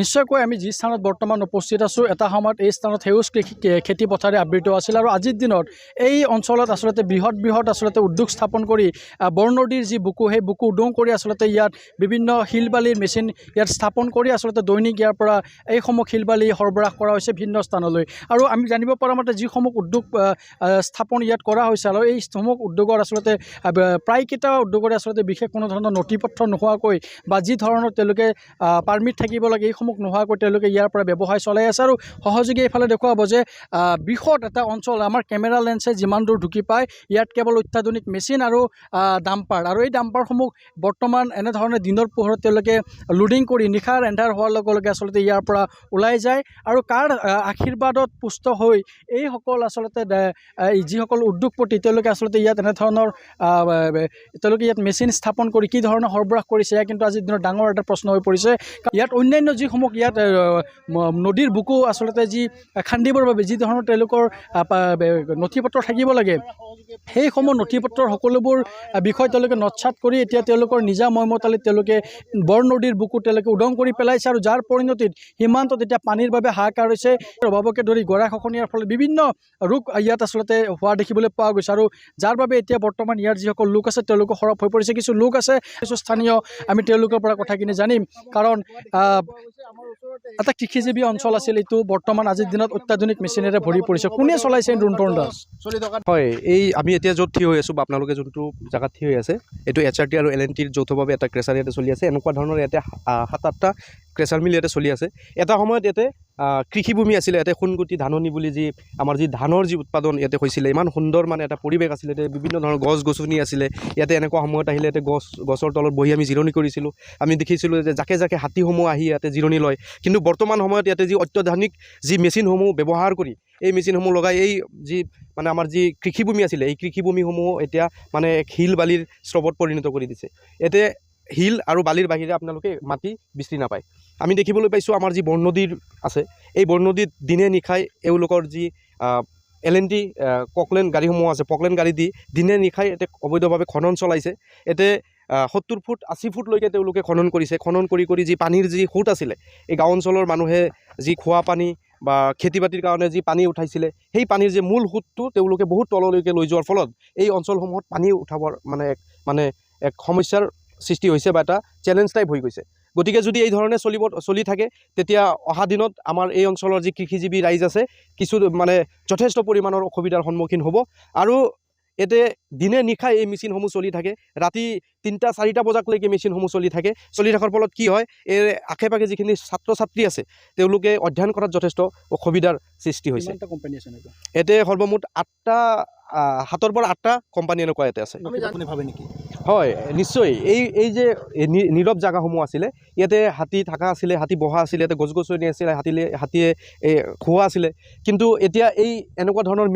নিশ্চয়কৈ আমি যি স্থানত বৰ্তমান উপস্থিত আছোঁ এটা সময়ত এই স্থানত সেউজ খেতি পথাৰে আবৃত আছিল আৰু আজিৰ দিনত এই অঞ্চলত আচলতে বৃহৎ আচলতে উদ্যোগ স্থাপন কৰি বৰনদীৰ যি বুকু সেই বুকু উদং কৰি আচলতে ইয়াত বিভিন্ন শিল বালিৰ মেচিন ইয়াত স্থাপন কৰি আচলতে দৈনিক ইয়াৰ পৰা এইসমূহ শিল বালি সৰবৰাহ কৰা হৈছে ভিন্ন স্থানলৈ আৰু আমি জানিব পৰা মতে যিসমূহ উদ্যোগ স্থাপন ইয়াত কৰা হৈছে আৰু এইসমূহ উদ্যোগৰ আচলতে প্ৰায়কেইটা উদ্যোগৰে আচলতে বিশেষ কোনো ধৰণৰ নথি পত্ৰ নোহোৱাকৈ বা যি ধৰণৰ তেওঁলোকে পাৰ্মিট থাকিব লাগে এইসমূহ নোহোৱাকৈ তেওঁলোকে ইয়াৰ পৰা ব্যৱসায় চলাই আছে আৰু সহযোগী এইফালে দেখুৱাব যে বৃহৎ এটা অঞ্চল আমাৰ কেমেৰা লেন্সে যিমান দূৰ ঢুকি পায় ইয়াত কেৱল অত্যাধুনিক মেচিন আৰু ডাম্পাৰ আৰু এই ডাম্পাৰসমূহ বৰ্তমান এনেধৰণে দিনৰ পোহৰত তেওঁলোকে লোডিং কৰি নিশাৰ এন্ধাৰ হোৱাৰ লগে লগে আচলতে ইয়াৰ পৰা ওলাই যায় আৰু কাৰ আশীৰ্বাদত পুষ্ট হৈ এইসকল আচলতে যিসকল উদ্যোগপতি তেওঁলোকে আচলতে ইয়াত এনেধৰণৰ তেওঁলোকে ইয়াত মেচিন স্থাপন কৰি কি ধৰণে সৰবৰাহ কৰিছে এয়া কিন্তু আজিৰ দিনত ডাঙৰ এটা প্ৰশ্ন হৈ পৰিছে। ইয়াত অন্যান্য যিসমূহ ইয়াত নদীৰ বুকু আচলতে যি খান্দিবৰ বাবে যি ধৰণৰ তেওঁলোকৰ নথি পত্ৰ থাকিব লাগে সেইসমূহ নথি পত্ৰৰ সকলোবোৰ বিষয় তেওঁলোকে নৎসাত কৰি এতিয়া তেওঁলোকৰ নিজা মইমতালিত তেওঁলোকে বৰনদীৰ বুকু তেওঁলোকে উদং কৰি পেলাইছে আৰু যাৰ পৰিণতিত সীমান্তত এতিয়া পানীৰ বাবে হাহাকাৰ হৈছে অভাৱকে ধৰি গৰাখহনীয়াৰ ফলত বিভিন্ন ৰোগ ইয়াত আচলতে হোৱা দেখিবলৈ পোৱা গৈছে আৰু যাৰ বাবে এতিয়া বৰ্তমান ইয়াৰ যিসকল লোক আছে তেওঁলোকৰ সৰব হৈ পৰিছে। কিছু লোক আছে কিছু স্থানীয় আমি তেওঁলোকৰ পৰা কথাখিনি জানিম কাৰণ এটা কৃষিজীৱী অঞ্চল আছিল এইটো বৰ্তমান আজিৰ দিনত অত্যাধুনিক মেচিনেৰে ভৰি পৰিছে। কোনে চলাইছে লুণ্ঠন দাস? হয়, এই আমি এতিয়া য'ত থিয় হৈ আছোঁ বা আপোনালোকে যোনটো জেগাত থিয় হৈ আছে এইটো HRT আৰু LNTৰ যৌথভাৱে এটা ক্ৰেচাৰ ইয়াতে চলি আছে। এনেকুৱা ধৰণৰ ইয়াতে 7-8টা ক্ৰেচাৰ মিল ইয়াতে চলি আছে। এটা সময়ত ইয়াতে কৃষিভূমি আছিলে, ইয়াতে সোণগুটি ধাননি বুলি যি আমাৰ যি ধানৰ যি উৎপাদন ইয়াতে হৈছিলে ইমান সুন্দৰ মানে এটা পৰিৱেশ আছিলে, ইয়াতে বিভিন্ন ধৰণৰ গছ গছনি আছিলে। ইয়াতে এনেকুৱা সময়ত আহিলে ইয়াতে গছৰ তলত বহি আমি জিৰণি কৰিছিলোঁ। আমি দেখিছিলোঁ যে জাকে জাকে হাতীসমূহ আহি ইয়াতে জিৰণি লয়। কিন্তু বৰ্তমান সময়ত ইয়াতে যি অত্যাধুনিক যি মেচিনসমূহ ব্যৱহাৰ কৰি এই মেচিনসমূহ লগাই এই যি মানে আমাৰ যি কৃষিভূমি আছিলে এই কৃষিভূমিসমূহ এতিয়া মানে শিল বালিৰ স্ৰৱত পৰিণত কৰি দিছে। ইয়াতে শিল আৰু বালিৰ বাহিৰে আপোনালোকে মাটি বিচৰি নাপায়। আমি দেখিবলৈ পাইছোঁ আমাৰ যি বৰনদীৰ আছে এই বৰনদীত দিনে নিশাই এওঁলোকৰ যি LNT পকলেণ্ড গাড়ীসমূহ আছে পকলেণ্ড গাড়ী দি দিনে নিশাই ইয়াতে অবৈধভাৱে খনন চলাইছে। ইয়াতে 70 ফুট 80 ফুটলৈকে তেওঁলোকে খনন কৰিছে। খনন কৰি যি পানীৰ যি সোঁত আছিলে এই গাঁও অঞ্চলৰ মানুহে যি খোৱা পানী বা খেতি বাতিৰ কাৰণে যি পানী উঠাইছিলে সেই পানীৰ যে মূল সোঁতটো তেওঁলোকে বহুত তললৈকে লৈ যোৱাৰ ফলত এই অঞ্চলসমূহত পানী উঠাবৰ মানে এক সমস্যাৰ সৃষ্টি হৈছে বা এটা চেলেঞ্জ টাইপ হৈ গৈছে। গতিকে যদি এই ধৰণে চলি থাকে তেতিয়া অহা দিনত আমাৰ এই অঞ্চলৰ যি কৃষিজীৱী ৰাইজ আছে কিছু মানে যথেষ্ট পৰিমাণৰ অসুবিধাৰ সন্মুখীন হ'ব। আৰু ইয়াতে দিনে নিশাই এই মেচিনসমূহ চলি থাকে, ৰাতি 3টা-4টা বজালৈকে মেচিনসমূহ চলি থকাৰ ফলত কি হয় এই আশে পাশে যিখিনি ছাত্ৰ ছাত্ৰী আছে তেওঁলোকে অধ্যয়ন কৰাত যথেষ্ট অসুবিধাৰ সৃষ্টি হৈছে। ইয়াতে সৰ্বমুঠ 7-ৰ পৰা 8টা কোম্পানী এনেকুৱা ইয়াতে আছে। হয়, নিশ্চয় এই যে নীৰৱ জেগাসমূহ আছিলে ইয়াতে হাতী থকা আছিলে, হাতী বহা আছিলে, ইয়াতে গছ গছনি আছিলে, হাতীয়ে খোৱা আছিলে। কিন্তু এতিয়া এই এনেকুৱা ধৰণৰ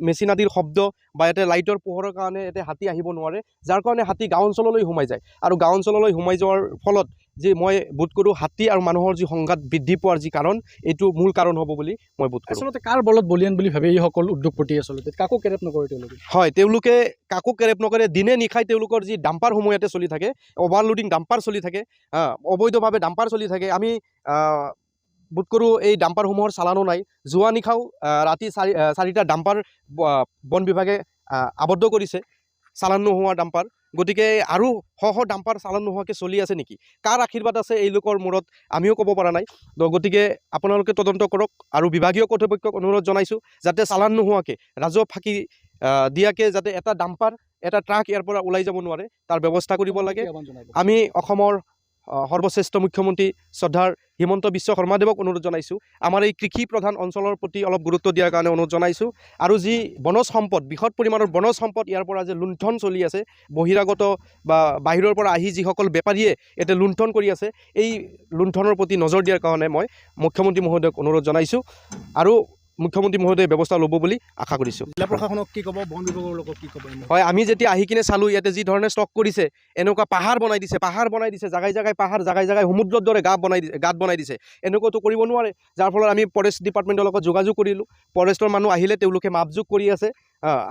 মেচিন আদিৰ শব্দ বা ইয়াতে লাইটৰ পোহৰৰ কাৰণে ইয়াতে হাতী আহিব নোৱাৰে, যাৰ কাৰণে হাতী গাঁও অঞ্চললৈ সোমাই যায়। আৰু গাঁও অঞ্চললৈ সোমাই যোৱাৰ ফলত যে মই বোধ কৰোঁ হাতী আৰু মানুহৰ যি সংঘাত বৃদ্ধি পোৱাৰ যি কাৰণ এইটো মূল কাৰণ হ'ব বুলি মই বোধ কৰোঁ। আচলতে কাৰ বলত বলিয়ান বুলি ভাবে এইসকল উদ্যোগপতি আচলতে কাকো কেৰেপ নকৰে তেওঁলোকে? হয়, তেওঁলোকে কাকো কেৰেপ নকৰে। দিনে নিশাই তেওঁলোকৰ যি ডাম্পাৰসমূহ ইয়াতে চলি থাকে, অভাৰলোডিং ডাম্পাৰ চলি থাকে, অবৈধভাৱে ডাম্পাৰ চলি থাকে। আমি বোধ কৰোঁ এই ডাম্পাৰসমূহৰ চালানো নাই। যোৱা নিশাও ৰাতি 4টা ডাম্পাৰ বন বিভাগে আবদ্ধ কৰিছে, চালান নোহোৱা ডাম্পাৰ। গতিকে আৰু শ ডাম্পাৰ চালান নোহোৱাকৈ চলি আছে নেকি? কাৰ আশীৰ্বাদ আছে এই লোকৰ মূৰত আমিও ক'ব পৰা নাই। গতিকে আপোনালোকে তদন্ত কৰক আৰু বিভাগীয় কৰ্তৃপক্ষক অনুৰোধ জনাইছোঁ যাতে চালান নোহোৱাকৈ ৰাজহ ফাঁকি দিয়াকৈ যাতে এটা ডাম্পাৰ এটা ট্ৰাক ইয়াৰ পৰা ওলাই যাব নোৱাৰে তাৰ ব্যৱস্থা কৰিব লাগে। আমি অসমৰ সৰ্বশ্ৰেষ্ঠ মুখ্যমন্ত্ৰী শ্ৰদ্ধাৰ হিমন্ত বিশ্ব শৰ্মাদেৱক অনুৰোধ জনাইছোঁ আমাৰ এই কৃষি প্ৰধান অঞ্চলৰ প্ৰতি অলপ গুৰুত্ব দিয়াৰ কাৰণে অনুৰোধ জনাইছোঁ। আৰু যি বনজ সম্পদ বৃহৎ পৰিমাণৰ বনজ সম্পদ ইয়াৰ পৰা যে লুণ্ঠন চলি আছে, বহিৰাগত বা বাহিৰৰ পৰা আহি যিসকল বেপাৰীয়ে ইয়াতে লুণ্ঠন কৰি আছে এই লুণ্ঠনৰ প্ৰতি নজৰ দিয়াৰ কাৰণে মই মুখ্যমন্ত্ৰী মহোদয়ক অনুৰোধ জনাইছোঁ আৰু মুখ্যমন্ত্ৰী মহোদয়ে ব্যৱস্থা ল'ব বুলি আশা কৰিছোঁ। জিলা প্ৰশাসনক কি ক'ব, বন বিভাগৰ লগত কি ক'ব? হয়, আমি যেতিয়া আহি কিনে চালোঁ ইয়াতে যি ধৰণে ষ্টক কৰিছে এনেকুৱা পাহাৰ বনাই দিছে জাগাই জাগাই পাহাৰ, জাগাই জাগাই সমুদ্ৰৰ দৰে গাঁত বনাই দিছে। এনেকুৱাতো কৰিব নোৱাৰে, যাৰ ফলত আমি ফৰেষ্ট ডিপাৰ্টমেণ্টৰ লগত যোগাযোগ কৰিলোঁ। ফৰেষ্টৰ মানুহ আহিলে তেওঁলোকে মাপজোখ কৰি আছে।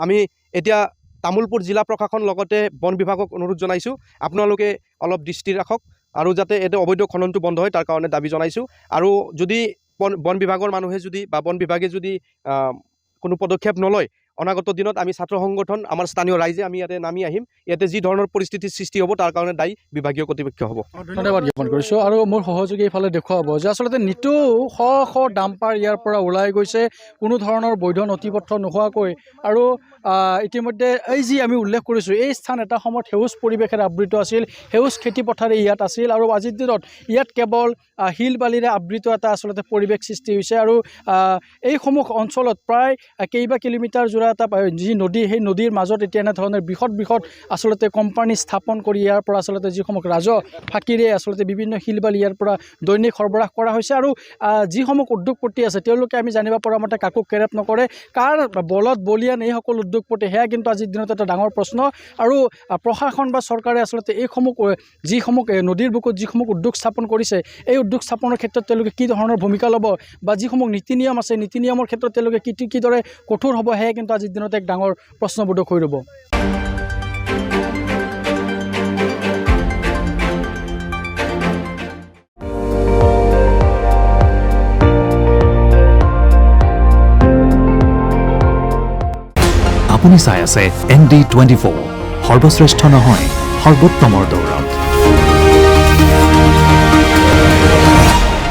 আমি এতিয়া তামোলপুৰ জিলা প্ৰশাসন লগতে বন বিভাগক অনুৰোধ জনাইছোঁ আপোনালোকে অলপ দৃষ্টি ৰাখক আৰু যাতে ইয়াতে অবৈধ খননটো বন্ধ হয় তাৰ কাৰণে দাবী জনাইছোঁ আৰু যদি বন বিভাগৰ মানুহে যদি বা বন বিভাগে যদি কোনো পদক্ষেপ নলয় অনাগত দিনত আমি ছাত্ৰ সংগঠন আমাৰ স্থানীয় ৰাইজে আমি ইয়াতে নামি আহিম ইয়াতে যি ধৰণৰ পৰিস্থিতিৰ সৃষ্টি হ'ব তাৰ কাৰণে দায়ী বিভাগীয় কৰ্তৃপক্ষ হ'ব ধন্যবাদ জ্ঞাপন কৰিছোঁ আৰু মোৰ সহযোগী এইফালে দেখুৱাব যে আচলতে নিতৌ শ শ ডাম্পাৰ ইয়াৰ পৰা ওলাই গৈছে কোনো ধৰণৰ বৈধ নথি পত্ৰ নোহোৱাকৈ আৰু ইতিমধ্যে এই যি আমি উল্লেখ কৰিছোঁ এই স্থান এটা সময়ত সেউজ পৰিৱেশেৰে আবৃত আছিল সেউজ খেতি পথাৰে ইয়াত আছিল আৰু আজিৰ দিনত ইয়াত কেৱল শিল বালিৰে আবৃত এটা আচলতে পৰিৱেশ সৃষ্টি হৈছে আৰু এইসমূহ অঞ্চলত প্ৰায় কেইবা কিলোমিটাৰ জোৰা এটা যি নদী সেই নদীৰ মাজত এতিয়া এনেধৰণৰ বৃহৎ আচলতে কোম্পানী স্থাপন কৰি ইয়াৰ পৰা আচলতে যিসমূহ ৰাজহ ফাঁকিৰে আচলতে বিভিন্ন শিল বালি ইয়াৰ পৰা দৈনিক সৰবৰাহ কৰা হৈছে আৰু যিসমূহ উদ্যোগপতি আছে তেওঁলোকে আমি জানিব পৰা মতে কাকো কেৰেপ নকৰে কাৰ বলত বলিয়ান এইসকল উদ্যোগপতি সেয়া কিন্তু আজিৰ দিনত এটা ডাঙৰ প্ৰশ্ন আৰু প্ৰশাসন বা চৰকাৰে আচলতে এইসমূহ যিসমূহ নদীৰ বুকুত যিসমূহ উদ্যোগ স্থাপন কৰিছে এই উদ্যোগ স্থাপনৰ ক্ষেত্ৰত তেওঁলোকে কি ধৰণৰ ভূমিকা ল'ব বা যিসমূহ নীতি নিয়ম আছে নীতি নিয়মৰ ক্ষেত্ৰত তেওঁলোকে কিদৰে কঠোৰ হ'ব সেয়া কিন্তু আজিৰ দিনত এক ডাঙৰ প্ৰশ্নবোধক হৈ ৰ'ব আপুনি চাই আছে ND24 সৰ্বশ্ৰেষ্ঠ নহয় সৰ্বোত্তমৰ দৌৰত